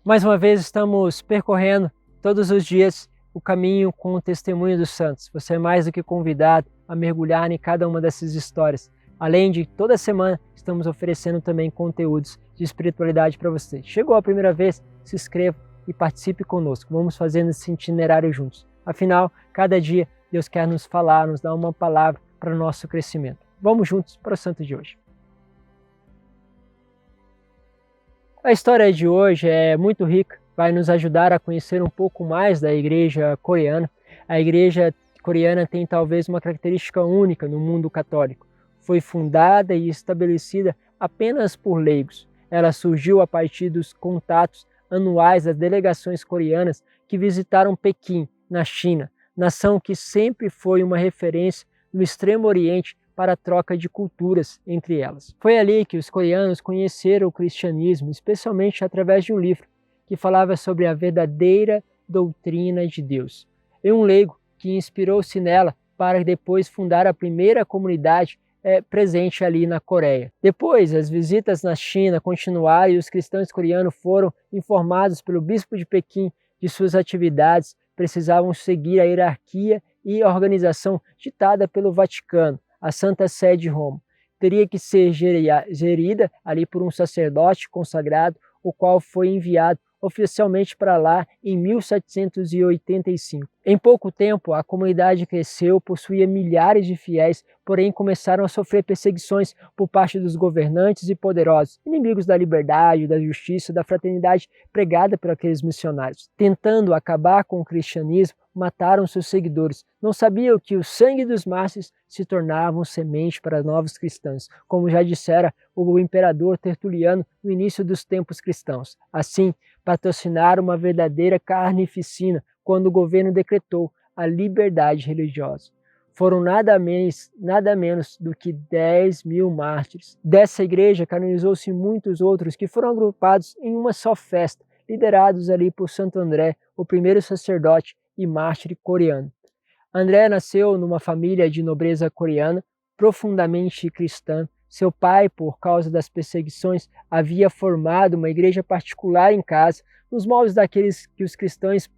Mais uma vez estamos percorrendo todos os dias o caminho com o testemunho dos santos. Você é mais do que convidado a mergulhar em cada uma dessas histórias. Além de, toda semana estamos oferecendo também conteúdos de espiritualidade para você. Chegou a primeira vez? Se inscreva e participe conosco. Vamos fazendo esse itinerário juntos. Afinal, cada dia Deus quer nos falar, nos dar uma palavra para o nosso crescimento. Vamos juntos para o santo de hoje. A história de hoje é muito rica, vai nos ajudar a conhecer um pouco mais da igreja coreana. A igreja coreana tem talvez uma característica única no mundo católico. Foi fundada e estabelecida apenas por leigos. Ela surgiu a partir dos contatos anuais das delegações coreanas que visitaram Pequim, na China, nação que sempre foi uma referência no Extremo Oriente para a troca de culturas entre elas. Foi ali que os coreanos conheceram o cristianismo, especialmente através de um livro que falava sobre a verdadeira doutrina de Deus. E um leigo que inspirou-se nela para depois fundar a primeira comunidade presente ali na Coreia. Depois, as visitas na China continuaram e os cristãos coreanos foram informados pelo bispo de Pequim de suas atividades, precisavam seguir a hierarquia e a organização ditada pelo Vaticano, a Santa Sé de Roma. Teria que ser gerida ali por um sacerdote consagrado, o qual foi enviado oficialmente para lá em 1785. Em pouco tempo, a comunidade cresceu, possuía milhares de fiéis, porém começaram a sofrer perseguições por parte dos governantes e poderosos, inimigos da liberdade, da justiça, da fraternidade pregada por aqueles missionários. Tentando acabar com o cristianismo, mataram seus seguidores. Não sabiam que o sangue dos mártires se tornavam semente para novos cristãos, como já dissera o imperador Tertuliano no início dos tempos cristãos. Assim, patrocinaram uma verdadeira carnificina quando o governo decretou a liberdade religiosa. Foram nada menos do que 10.000 mártires. Dessa igreja canonizou-se muitos outros que foram agrupados em uma só festa, liderados ali por Santo André, o primeiro sacerdote e mártir coreano. André nasceu numa família de nobreza coreana, profundamente cristã. Seu pai, por causa das perseguições, havia formado uma igreja particular em casa, nos moldes daqueles que os cristãos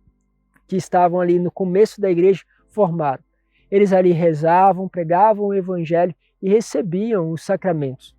que estavam ali no começo da igreja formaram. Eles ali rezavam, pregavam o evangelho e recebiam os sacramentos.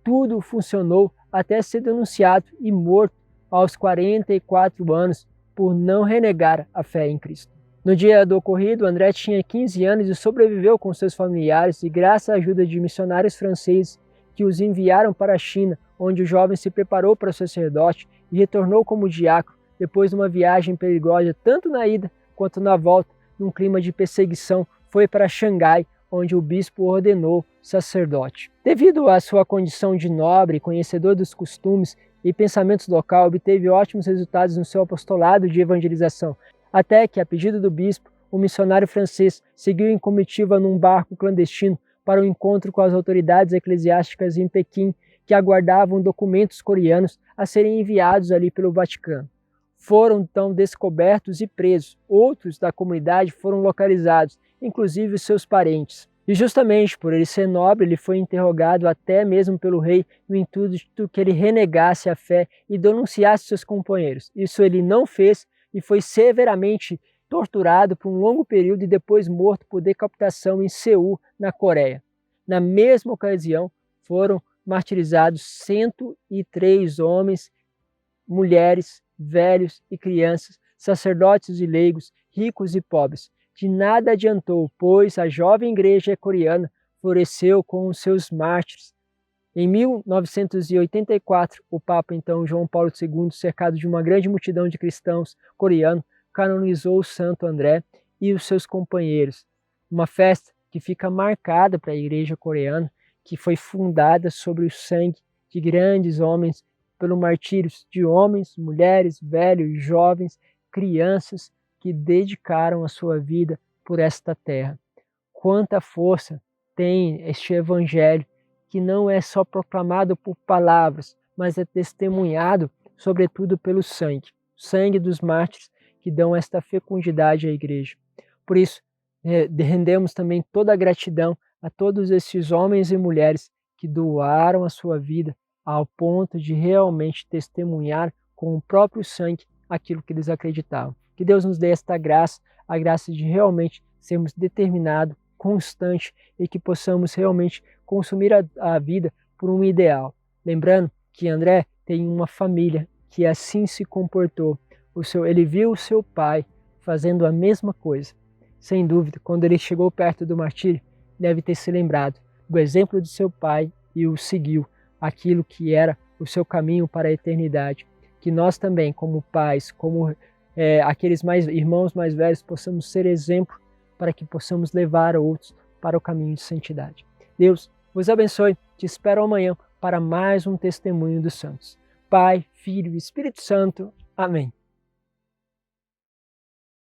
Tudo funcionou até ser denunciado e morto aos 44 anos por não renegar a fé em Cristo. No dia do ocorrido, André tinha 15 anos e sobreviveu com seus familiares e graças à ajuda de missionários franceses que os enviaram para a China, onde o jovem se preparou para o sacerdote e retornou como diácono depois de uma viagem perigosa tanto na ida quanto na volta, num clima de perseguição, foi para Xangai, onde o bispo ordenou sacerdote. Devido à sua condição de nobre, conhecedor dos costumes e pensamentos local, obteve ótimos resultados no seu apostolado de evangelização, até que, a pedido do bispo, o missionário francês seguiu em comitiva num barco clandestino para o encontro com as autoridades eclesiásticas em Pequim, que aguardavam documentos coreanos a serem enviados ali pelo Vaticano. Foram então descobertos e presos. Outros da comunidade foram localizados, inclusive os seus parentes. E justamente por ele ser nobre, ele foi interrogado até mesmo pelo rei no intuito que ele renegasse a fé e denunciasse seus companheiros. Isso ele não fez e foi severamente torturado por um longo período e depois morto por decapitação em Seul, na Coreia. Na mesma ocasião, foram martirizados 103 homens, mulheres, velhos e crianças, sacerdotes e leigos, ricos e pobres. De nada adiantou, pois a jovem igreja coreana floresceu com os seus mártires. Em 1984, o Papa então João Paulo II, cercado de uma grande multidão de cristãos coreanos, canonizou o Santo André e os seus companheiros. Uma festa que fica marcada para a igreja coreana, que foi fundada sobre o sangue de grandes homens, pelo martírio de homens, mulheres, velhos, jovens, crianças que dedicaram a sua vida por esta terra. Quanta força tem este evangelho, que não é só proclamado por palavras, mas é testemunhado, sobretudo, pelo sangue. O sangue dos mártires que dão esta fecundidade à igreja. Por isso, rendemos também toda a gratidão a todos esses homens e mulheres que doaram a sua vida ao ponto de realmente testemunhar com o próprio sangue aquilo que eles acreditavam. Que Deus nos dê esta graça, a graça de realmente sermos determinados, constantes e que possamos realmente consumir a vida por um ideal. Lembrando que André tem uma família que assim se comportou. Ele viu o seu pai fazendo a mesma coisa. Sem dúvida, quando ele chegou perto do martírio, deve ter se lembrado do exemplo de seu pai e o seguiu, aquilo que era o seu caminho para a eternidade. Que nós também, como pais, como aqueles irmãos mais velhos, possamos ser exemplo para que possamos levar outros para o caminho de santidade. Deus vos abençoe. Te espero amanhã para mais um testemunho dos santos. Pai, Filho e Espírito Santo. Amém.